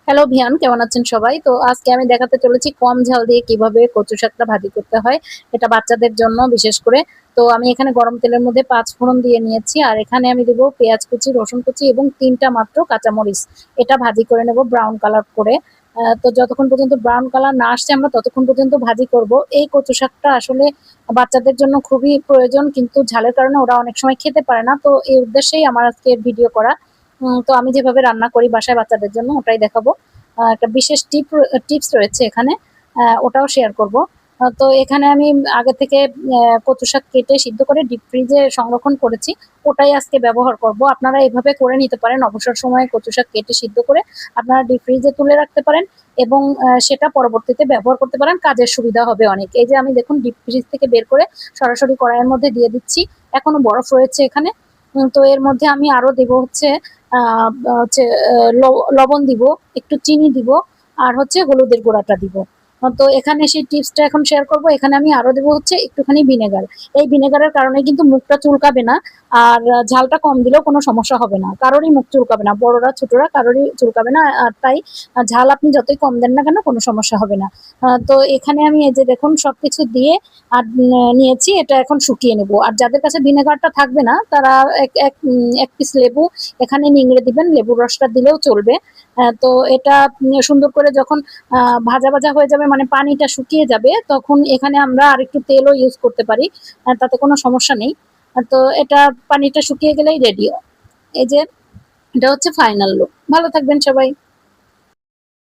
Hello ভিয়ান, কেমন আছেন সবাই? তো আজকে আমি দেখাতে চলেছি কম ঝাল দিয়ে কিভাবে কচু শাকটা ভাজি করতে হয়। এটা বাচ্চাদের জন্য বিশেষ করে। তো আমি এখানে গরম তেলের মধ্যে ৫ ফোড়ন দিয়ে নিয়েছি। আর এখানে আমি দেব পেঁয়াজ কুচি, রসুন কুচি এবং ৩ টা মাত্র কাঁচামরিচ। এটা ভাজি করে নেব ব্রাউন কালার করে। তো যতক্ষণ পর্যন্ত ব্রাউন কালার না আসছে আমরা ততক্ষণ পর্যন্ত ভাজি করব। এই কচু শাকটা আসলে বাচ্চাদের জন্য খুবই প্রয়োজন, কিন্তু ঝালের কারণে ওরা অনেক সময় খেতে পারে না। তো এই উদ্দেশ্যেই আমার আজকে ভিডিও করা। তো আমি যেভাবে রান্না করি বাসায় বাচ্চাদের জন্য ওটাই দেখাবো। একটা বিশেষ টিপস রয়েছে এখানে, ওটাও শেয়ার করব। তো এখানে আমি আগে থেকে কচু শাক কেটে সিদ্ধ করে ডিপ ফ্রিজে সংরক্ষণ করেছি, ওটাই আজকে ব্যবহার করব। আপনারা এভাবে করে নিতে পারেন, অবসর সময়ে কচু শাক কেটে সিদ্ধ করে আপনারা ডিপ ফ্রিজে তুলে রাখতে পারেন এবং সেটা পরবর্তীতে ব্যবহার করতে পারেন, কাজের সুবিধা হবে অনেক। এই যে আমি দেখুন ডিপ ফ্রিজ থেকে বের করে সরাসরি কড়াইয়ের মধ্যে দিয়ে দিচ্ছি, এখনো বরফ রয়েছে এখানে। তো এর মধ্যে আমি আরো দেব হচ্ছে হচ্ছে লবণ দিব, একটু চিনি দিব, আর হচ্ছে হলুদের গুঁড়াটা দিব। তো এখানে সেই টিপসটা এখন শেয়ার করব। এখানে আমি আরো দেবো হচ্ছে একটুখানি ভিনেগার। এই ভিনেগারের কারণে কিন্তু মুখটা চুলকাবে না, আর ঝালটা কম দিলেও কোনো সমস্যা হবে না, কারোরই মুখ চুলকাবে না, বড়রা ছোটরা কারোরই চুলকাবে না। আর তাই ঝাল আপনি যতই কম দেন না কেন কোনো সমস্যা হবে না। তো এখানে আমি এই যে দেখুন সবকিছু দিয়ে আর নিয়েছি, এটা এখন শুকিয়ে নেব। আর যাদের কাছে ভিনেগারটা থাকবে না তারা এক পিস লেবু এখানে নিংড়ে দিবেন, লেবুর রসটা দিলেও চলবে। তো এটা সুন্দর করে যখন ভাজা ভাজা হয়ে যাবে, মানে পানিটা শুকিয়ে যাবে, তখন এখানে আমরা আরেকটু তেলও ইউজ করতে পারি, তাতে কোনো সমস্যা নেই। তো এটা পানিটা শুকিয়ে গেলেই রেডি। এই যে এটা হচ্ছে ফাইনাল লুক। ভালো থাকবেন সবাই।